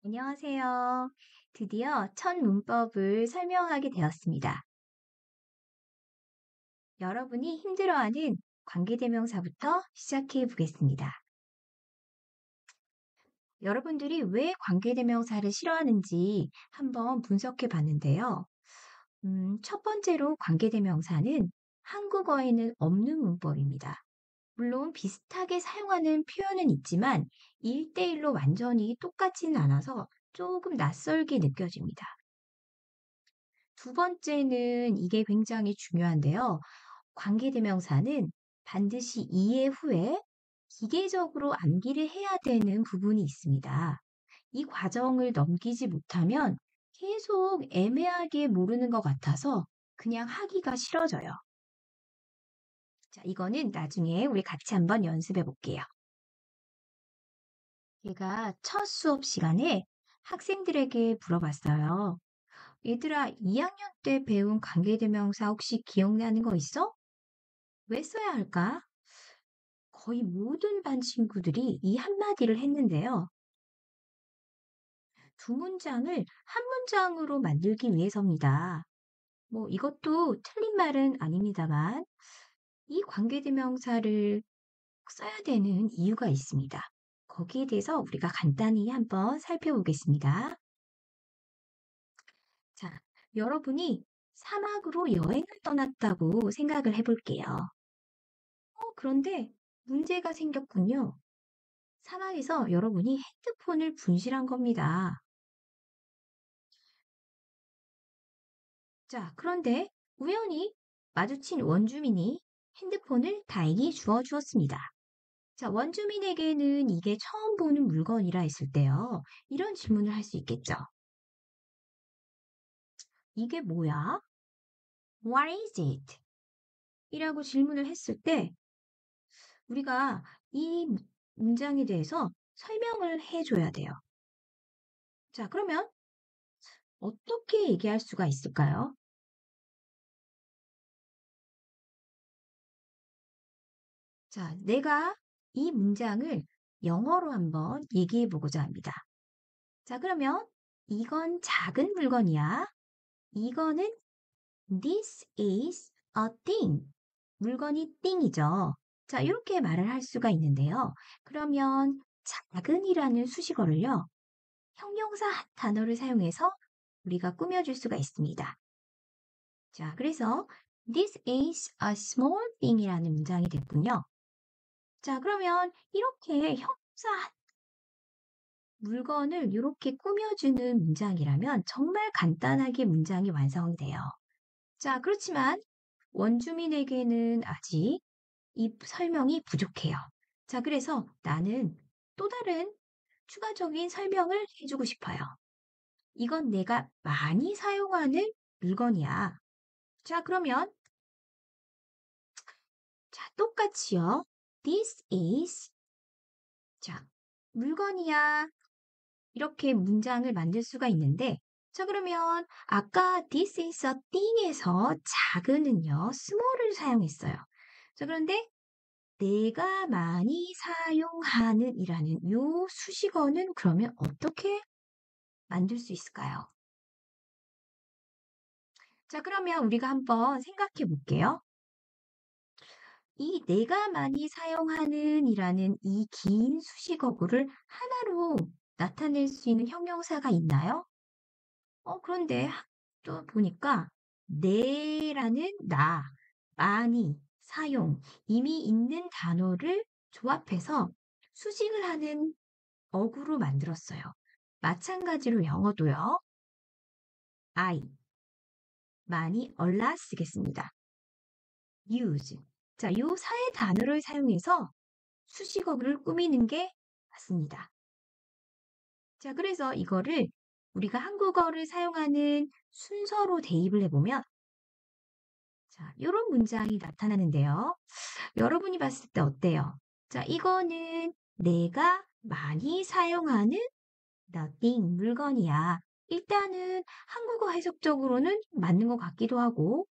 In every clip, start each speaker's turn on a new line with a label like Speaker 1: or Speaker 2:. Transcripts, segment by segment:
Speaker 1: 안녕하세요. 드디어 첫 문법을 설명하게 되었습니다. 여러분이 힘들어하는 관계대명사부터 시작해 보겠습니다. 여러분들이 왜 관계대명사를 싫어하는지 한번 분석해 봤는데요. 첫 번째로 관계대명사는 한국어에는 없는 문법입니다. 물론 비슷하게 사용하는 표현은 있지만 1대1로 완전히 똑같지는 않아서 조금 낯설게 느껴집니다. 두 번째는 이게 굉장히 중요한데요. 관계대명사는 반드시 이해 후에 기계적으로 암기를 해야 되는 부분이 있습니다. 이 과정을 넘기지 못하면 계속 애매하게 모르는 것 같아서 그냥 하기가 싫어져요. 자, 이거는 나중에 우리 같이 한번 연습해 볼게요. 제가 첫 수업 시간에 학생들에게 물어봤어요. 얘들아, 2학년 때 배운 관계대명사 혹시 기억나는 거 있어? 왜 써야 할까? 거의 모든 반 친구들이 이 한마디를 했는데요. 두 문장을 한 문장으로 만들기 위해서입니다. 이것도 틀린 말은 아닙니다만, 이 관계대명사를 써야 되는 이유가 있습니다. 거기에 대해서 우리가 간단히 한번 살펴보겠습니다. 자, 여러분이 사막으로 여행을 떠났다고 생각을 해볼게요. 그런데 문제가 생겼군요. 사막에서 여러분이 핸드폰을 분실한 겁니다. 자, 그런데 우연히 마주친 원주민이 핸드폰을 다행히 주었습니다. 자, 원주민에게는 이게 처음 보는 물건이라 했을 때요. 이런 질문을 할 수 있겠죠. 이게 뭐야? What is it? 이라고 질문을 했을 때 우리가 이 문장에 대해서 설명을 해줘야 돼요. 자, 그러면 어떻게 얘기할 수가 있을까요? 자, 내가 이 문장을 영어로 한번 얘기해 보고자 합니다. 자, 그러면 이건 작은 물건이야. 이거는 this is a thing. 물건이 띵이죠. 자, 이렇게 말을 할 수가 있는데요. 그러면 작은이라는 수식어를요. 형용사 한 단어를 사용해서 우리가 꾸며줄 수가 있습니다. 자, 그래서 this is a small thing이라는 문장이 됐군요. 자, 그러면 이렇게 형용사 한 물건을 이렇게 꾸며주는 문장이라면 정말 간단하게 문장이 완성이 돼요. 자, 그렇지만 원주민에게는 아직 이 설명이 부족해요. 자, 그래서 나는 또 다른 추가적인 설명을 해주고 싶어요. 이건 내가 많이 사용하는 물건이야. 자, 그러면 자, 똑같이요. This is 자, 물건이야. 이렇게 문장을 만들 수가 있는데 자, 그러면 아까 this is a thing에서 작은은요, small을 사용했어요. 자, 그런데 내가 많이 사용하는 이라는 요 수식어는 그러면 어떻게 만들 수 있을까요? 자, 그러면 우리가 한번 생각해 볼게요. 이 내가 많이 사용하는 이라는 이 긴 수식어구를 하나로 나타낼 수 있는 형용사가 있나요? 그런데 또 보니까 내라는 나, 많이, 사용, 이미 있는 단어를 조합해서 수식을 하는 어구로 만들었어요. 마찬가지로 영어도요. I, 많이, a lot 쓰겠습니다. use. 자, 요 사의 단어를 사용해서 수식어구를 꾸미는 게 맞습니다. 자, 그래서 이거를 우리가 한국어를 사용하는 순서로 대입을 해보면 자, 요런 문장이 나타나는데요. 여러분이 봤을 때 어때요? 자, 이거는 내가 많이 사용하는 nothing, 물건이야. 일단은 한국어 해석적으로는 맞는 것 같기도 하고,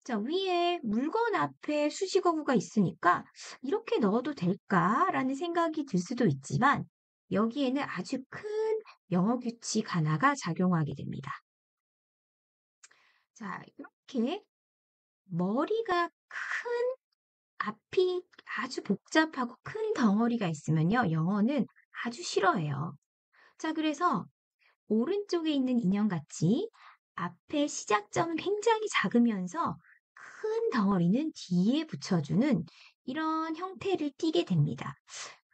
Speaker 1: 자, 위에 물건 앞에 수식어구가 있으니까 이렇게 넣어도 될까라는 생각이 들 수도 있지만, 여기에는 아주 큰 영어 규칙 하나가 작용하게 됩니다. 자, 이렇게 머리가 큰 앞이 아주 복잡하고 큰 덩어리가 있으면요, 영어는 아주 싫어해요. 자, 그래서 오른쪽에 있는 인형같이 앞에 시작점은 굉장히 작으면서 큰 덩어리는 뒤에 붙여주는 이런 형태를 띠게 됩니다.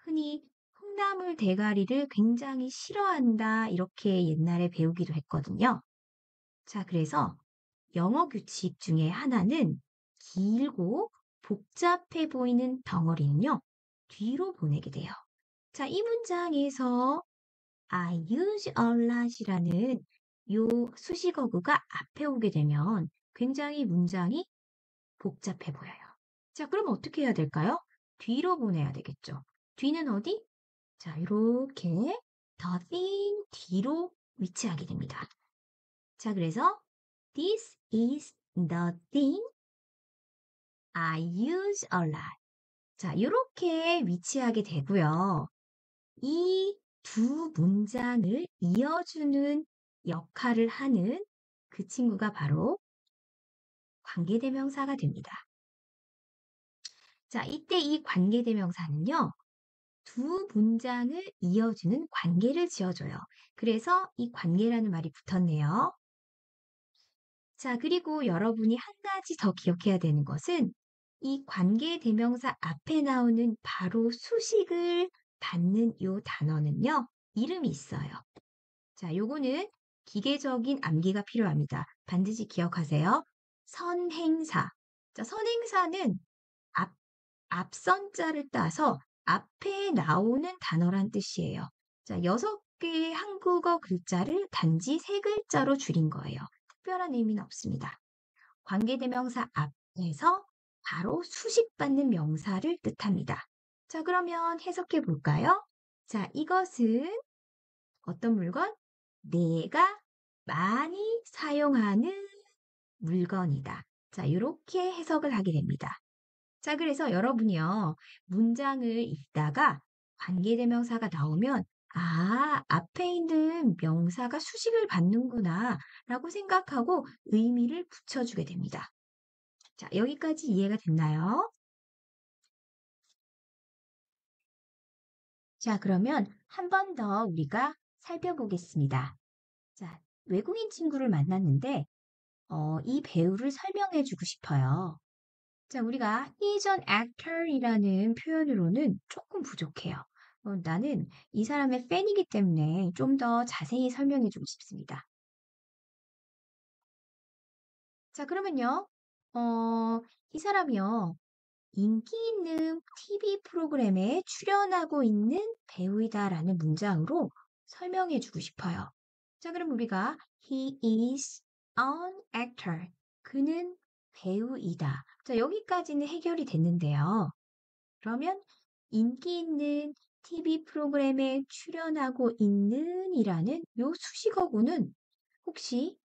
Speaker 1: 흔히 콩나물 대가리를 굉장히 싫어한다, 이렇게 옛날에 배우기도 했거든요. 자, 그래서 영어 규칙 중에 하나는 길고 복잡해 보이는 덩어리는요, 뒤로 보내게 돼요. 자, 이 문장에서 I use a lot이라는 요 수식어구가 앞에 오게 되면 굉장히 문장이 복잡해 보여요. 자, 그럼 어떻게 해야 될까요? 뒤로 보내야 되겠죠. 뒤는 어디? 자, 이렇게 the thing 뒤로 위치하게 됩니다. 자, 그래서 This is the thing I use a lot. 자, 이렇게 위치하게 되고요. 이 두 문장을 이어주는 역할을 하는 그 친구가 바로 관계대명사가 됩니다. 자, 이때 이 관계대명사는요, 두 문장을 이어주는 관계를 지어줘요. 그래서 이 관계라는 말이 붙었네요. 자, 그리고 여러분이 한 가지 더 기억해야 되는 것은 이 관계대명사 앞에 나오는 바로 수식을 받는 요 단어는요, 이름이 있어요. 자, 요거는 기계적인 암기가 필요합니다. 반드시 기억하세요. 선행사. 자, 선행사는 앞선 자를 따서 앞에 나오는 단어란 뜻이에요. 자, 6개의 한국어 글자를 단지 3글자로 줄인 거예요. 특별한 의미는 없습니다. 관계대명사 앞에서 바로 수식받는 명사를 뜻합니다. 자, 그러면 해석해 볼까요? 자, 이것은 어떤 물건? 내가 많이 사용하는 물건이다. 자, 이렇게 해석을 하게 됩니다. 자, 그래서 여러분이요, 문장을 읽다가 관계대명사가 나오면, 아, 앞에 있는 명사가 수식을 받는구나, 라고 생각하고 의미를 붙여주게 됩니다. 자, 여기까지 이해가 됐나요? 자, 그러면 한 번 더 우리가 살펴보겠습니다. 자, 외국인 친구를 만났는데, 이 배우를 설명해 주고 싶어요. 자, 우리가 he's an actor이라는 표현으로는 조금 부족해요. 나는 이 사람의 팬이기 때문에 좀 더 자세히 설명해 주고 싶습니다. 자, 그러면요. 이 사람이요. 인기 있는 TV 프로그램에 출연하고 있는 배우이다라는 문장으로 설명해 주고 싶어요. 자, 그럼 우리가 he is an actor. 그는 배우이다. 자, 여기까지는 해결이 됐는데요. 그러면 인기 있는 TV 프로그램에 출연하고 있는 이라는 요 수식어구는 혹시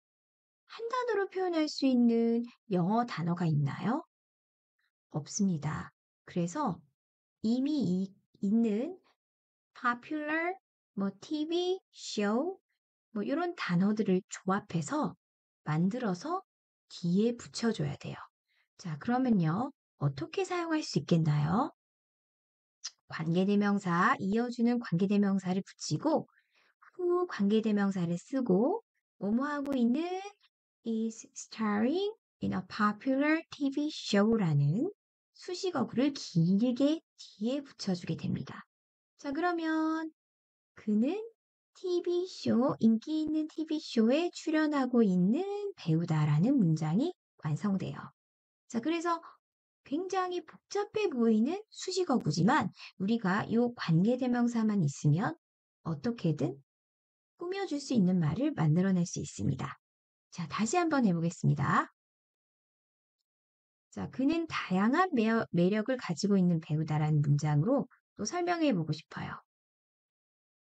Speaker 1: 한 단어로 표현할 수 있는 영어 단어가 있나요? 없습니다. 그래서 이미 있는 popular, 뭐 TV, show, 뭐 이런 단어들을 조합해서 만들어서 뒤에 붙여줘야 돼요. 자, 그러면요. 어떻게 사용할 수 있겠나요? 관계대명사, 이어주는 관계대명사를 붙이고 후 관계대명사를 쓰고 뭐뭐 하고 있는 is starring in a popular TV show라는 수식어구를 길게 뒤에 붙여주게 됩니다. 자, 그러면 그는 TV쇼, 인기 있는 TV쇼에 출연하고 있는 배우다라는 문장이 완성돼요. 자, 그래서 굉장히 복잡해 보이는 수식어구지만 우리가 이 관계대명사만 있으면 어떻게든 꾸며줄 수 있는 말을 만들어낼 수 있습니다. 자, 다시 한번 해보겠습니다. 자, 그는 다양한 매력을 가지고 있는 배우다라는 문장으로 또 설명해 보고 싶어요.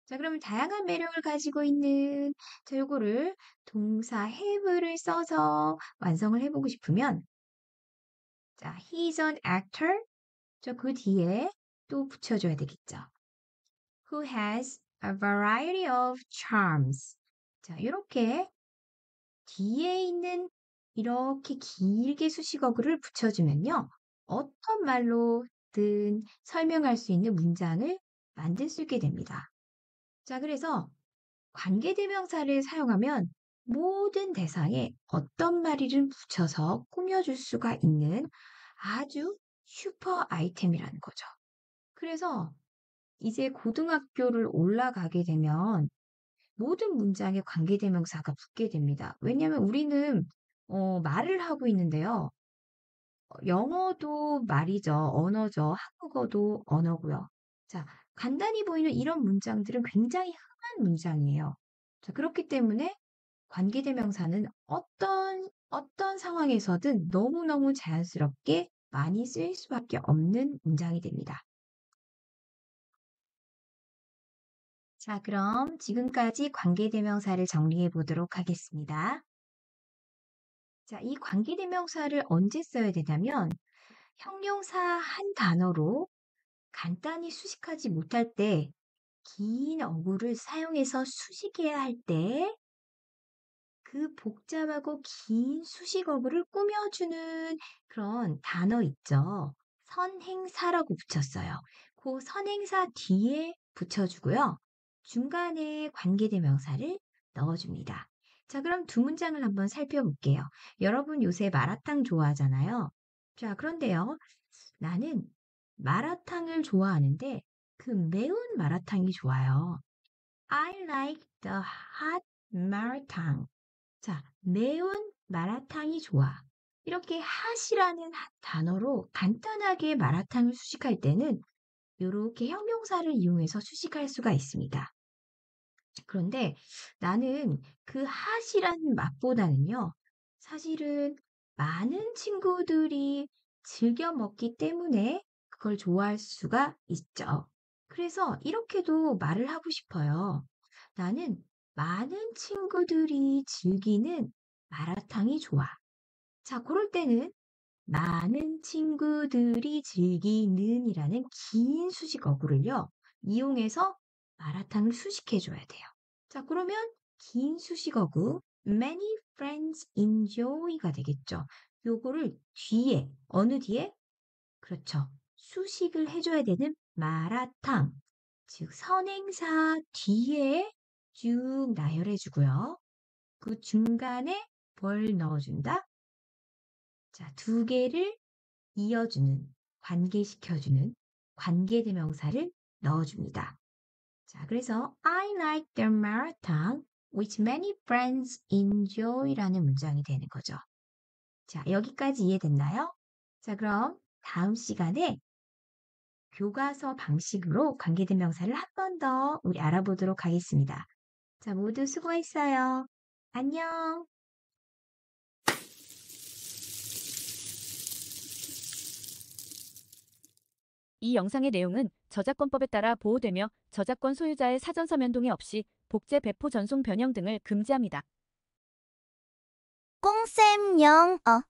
Speaker 1: 자, 그러면 다양한 매력을 가지고 있는, 자, 요거를 동사 have를 써서 완성을 해보고 싶으면, 자, he's an actor. 저 그 뒤에 또 붙여줘야 되겠죠. Who has a variety of charms. 자, 이렇게 뒤에 있는 이렇게 길게 수식어구를 붙여주면요. 어떤 말로든 설명할 수 있는 문장을 만들 수 있게 됩니다. 자, 그래서 관계대명사를 사용하면 모든 대상에 어떤 말이든 붙여서 꾸며줄 수가 있는 아주 슈퍼 아이템이라는 거죠. 그래서 이제 고등학교를 올라가게 되면 모든 문장에 관계대명사가 붙게 됩니다. 왜냐하면 우리는 말을 하고 있는데요. 영어도 말이죠. 언어죠. 한국어도 언어고요. 자, 간단히 보이는 이런 문장들은 굉장히 흔한 문장이에요. 자, 그렇기 때문에 관계대명사는 어떤 상황에서든 너무너무 자연스럽게 많이 쓰일 수밖에 없는 문장이 됩니다. 자, 그럼 지금까지 관계대명사를 정리해 보도록 하겠습니다. 자, 이 관계대명사를 언제 써야 되냐면 형용사 한 단어로 간단히 수식하지 못할 때, 긴 어구를 사용해서 수식해야 할 때, 그 복잡하고 긴 수식어구를 꾸며주는 그런 단어 있죠. 선행사라고 붙였어요. 그 선행사 뒤에 붙여주고요. 중간에 관계대명사를 넣어줍니다. 자, 그럼 두 문장을 한번 살펴볼게요. 여러분 요새 마라탕 좋아하잖아요. 자, 그런데요. 나는 마라탕을 좋아하는데 그 매운 마라탕이 좋아요. I like the hot maratang. 자, 매운 마라탕이 좋아. 이렇게 핫이라는 단어로 간단하게 마라탕을 수식할 때는 이렇게 형용사를 이용해서 수식할 수가 있습니다. 그런데 나는 그 핫이라는 맛보다는요, 사실은 많은 친구들이 즐겨 먹기 때문에 그걸 좋아할 수가 있죠. 그래서 이렇게도 말을 하고 싶어요. 나는 많은 친구들이 즐기는 마라탕이 좋아. 자, 그럴 때는 많은 친구들이 즐기는이라는 긴 수식 어구를요, 이용해서 마라탕을 수식해줘야 돼요. 자, 그러면 긴 수식어구 many friends enjoy가 되겠죠. 요거를 뒤에, 어느 뒤에? 그렇죠. 수식을 해줘야 되는 마라탕, 즉 선행사 뒤에 쭉 나열해주고요. 그 중간에 뭘 넣어준다? 자, 두 개를 이어주는, 관계시켜주는 관계대명사를 넣어줍니다. 자, 그래서 I like the marathon which many friends enjoy라는 문장이 되는 거죠. 자, 여기까지 이해됐나요? 자, 그럼 다음 시간에 교과서 방식으로 관계대명사를 한 번 더 우리 알아보도록 하겠습니다. 자, 모두 수고했어요. 안녕.
Speaker 2: 이 영상의 내용은 저작권법에 따라 보호되며 저작권 소유자의 사전 서면 동의 없이 복제, 배포, 전송, 변형 등을 금지합니다.
Speaker 3: 꽁쌤 영어